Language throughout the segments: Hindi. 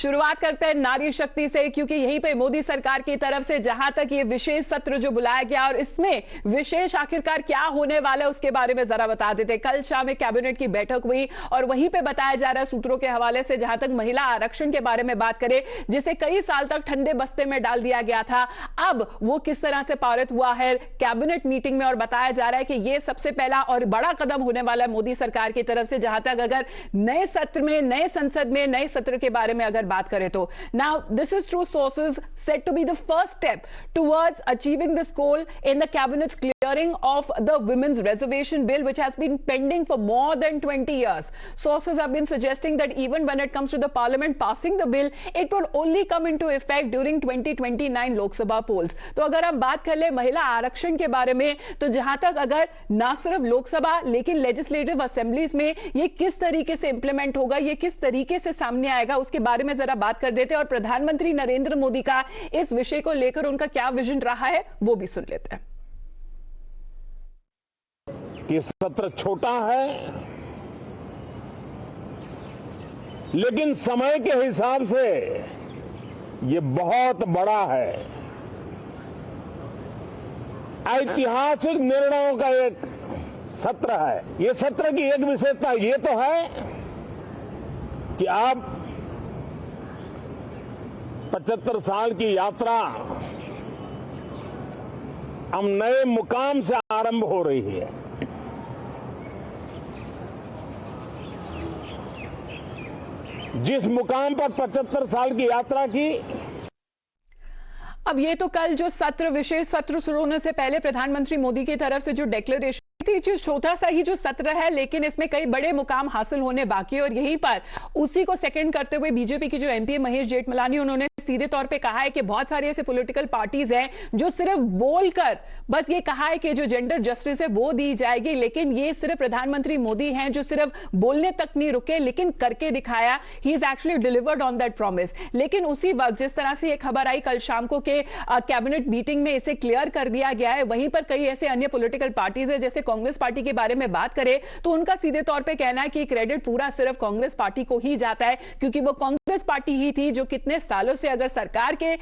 शुरुआत करते हैं नारी शक्ति से, क्योंकि यहीं पे मोदी सरकार की तरफ से जहां तक ये विशेष सत्र जो बुलाया गया और इसमें विशेष आखिरकार क्या होने वाला है उसके बारे में जरा बता देते। कल शाम में कैबिनेट की बैठक हुई और वहीं पे बताया जा रहा है सूत्रों के हवाले से, जहां तक महिला आरक्षण के बारे में बात करें जिसे कई साल तक ठंडे बस्ते में डाल दिया गया था, अब वो किस तरह से पारित हुआ है कैबिनेट मीटिंग में और बताया जा रहा है कि ये सबसे पहला और बड़ा कदम होने वाला है मोदी सरकार की तरफ से। जहां तक अगर नए सत्र में, नए संसद में, नए सत्र के बारे में अगर बात करें तो now this is through sources said to be the first step towards achieving this goal in the cabinet's clearing of the women's reservation bill which has been pending for more than 20 years. Sources have been suggesting that even when it comes to the parliament passing the bill, it will only come into effect during 2029 Lok Sabha polls. तो अगर हम बात कर ले महिला आरक्षण के बारे में, तो जहां तक अगर ना सिर्फ लोकसभा लेकिन लेजिस्लेटिव असेंबलीज में ये किस तरीके से इंप्लीमेंट होगा, ये किस तरीके से सामने आएगा, उसके बारे में जरा बात कर देते हैं। और प्रधानमंत्री नरेंद्र मोदी का इस विषय को लेकर उनका क्या विजन रहा है वो भी सुन लेते हैं। ये सत्र छोटा है लेकिन समय के हिसाब से ये बहुत बड़ा है। ऐतिहासिक निर्णयों का एक सत्र है। ये सत्र की एक विशेषता ये तो है कि अब 75 साल की यात्रा हम नए मुकाम से आरंभ हो रही है। जिस मुकाम पर 75 साल की यात्रा की, अब ये तो कल जो सत्र, विशेष सत्र शुरू होने से पहले प्रधानमंत्री मोदी की तरफ से जो डिक्लेरेशन थी, जो छोटा सा ही जो सत्र है लेकिन इसमें कई बड़े मुकाम हासिल होने बाकी है। और यहीं पर उसी को सेकंड करते हुए बीजेपी की जो एमपी महेश जेठमलानी, उन्होंने सीधे तौर पे कहा है कि बहुत सारी ऐसे पॉलिटिकल पार्टीज हैं जो सिर्फ बोलकर बस ये कहा है कि जो जेंडर जस्टिस है वो दी जाएगी, लेकिन ये सिर्फ प्रधानमंत्री मोदी हैं जो सिर्फ बोलने तक नहीं रुके लेकिन करके दिखाया। He is actually delivered on that promise. लेकिन उसी वक्त जिस तरह से ये खबर आई कल शाम को के कैबिनेट मीटिंग में इसे क्लियर कर दिया गया है, वहीं पर कई ऐसे अन्य पॉलिटिकल पार्टीज है, जैसे कांग्रेस पार्टी के बारे में बात करें तो उनका सीधे तौर पे कहना है कि क्रेडिट पूरा सिर्फ कांग्रेस पार्टी को ही जाता है, क्योंकि वो कांग्रेस पार्टी ही थी जो कितने सालों से अगर सरकार के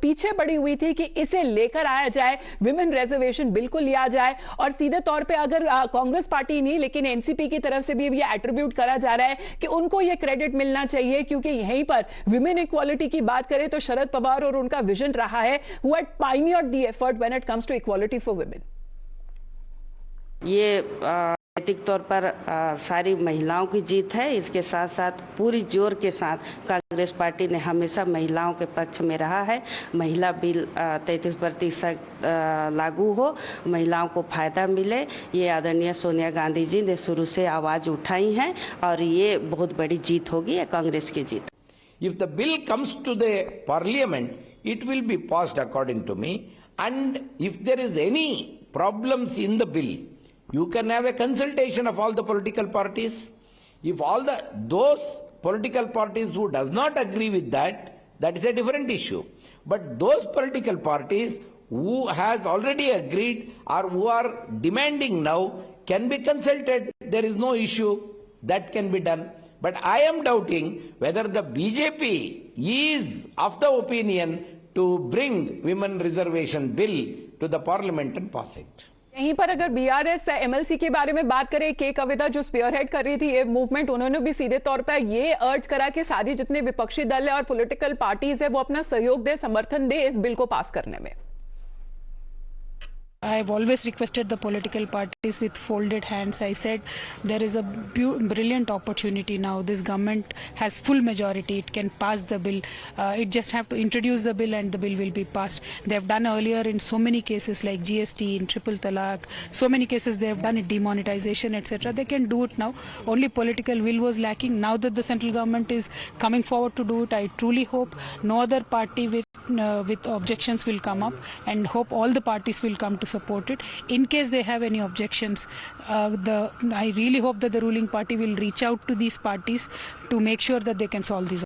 पीछे पड़ी हुई थी कि इसे लेकर आया जाए, विमेन रिजर्वेशन बिल्कुल लिया जाए। और सीधे तौर पे अगर कांग्रेस पार्टी नहीं लेकिन एनसीपी की तरफ से भी ये एट्रीब्यूट करा जा रहा है कि उनको ये क्रेडिट मिलना चाहिए, क्योंकि यहीं पर विमेन इक्वालिटी की बात करें तो शरद पवार और उनका विजन रहा है, who had pioneered the effort when it comes to equality for women. ये नैतिक तौर पर सारी महिलाओं की जीत है। इसके साथ साथ पूरी जोर के साथ कांग्रेस पार्टी ने हमेशा महिलाओं के पक्ष में रहा है। महिला बिल 33% लागू हो, महिलाओं को फायदा मिले, ये आदरणीय सोनिया गांधी जी ने शुरू से आवाज़ उठाई है और ये बहुत बड़ी जीत होगी, कांग्रेस की जीत। If the bill comes to the parliament, it will be passed according to me, and if there is any problems in the bill, you can have a consultation of all the political parties. If those political parties who does not agree with that, that is a different issue. But those political parties who has already agreed or who are demanding now can be consulted. There is no issue, that can be done. But I am doubting whether the BJP is of the opinion to bring women reservation bill to the parliament and pass it. यहीं पर अगर बीआरएस एमएलसी के बारे में बात करें, के कविता जो स्पीयरहेड कर रही थी ये मूवमेंट, उन्होंने भी सीधे तौर पर ये अर्ज करा कि सारी जितने विपक्षी दल है और पॉलिटिकल पार्टीज है वो अपना सहयोग दे, समर्थन दे इस बिल को पास करने में। I have always requested the political parties with folded hands. I said there is a brilliant opportunity now. This government has full majority. It can pass the bill. It just have to introduce the bill and the bill will be passed. They have done earlier in so many cases like GST, in triple talaq. So many cases they have done it, demonetization, etc. They can do it now. Only political will was lacking. Now that the central government is coming forward to do it, I truly hope no other party with objections will come up, and hope all the parties will come to support it. In case they have any objections, I really hope that the ruling party will reach out to these parties to make sure that they can solve these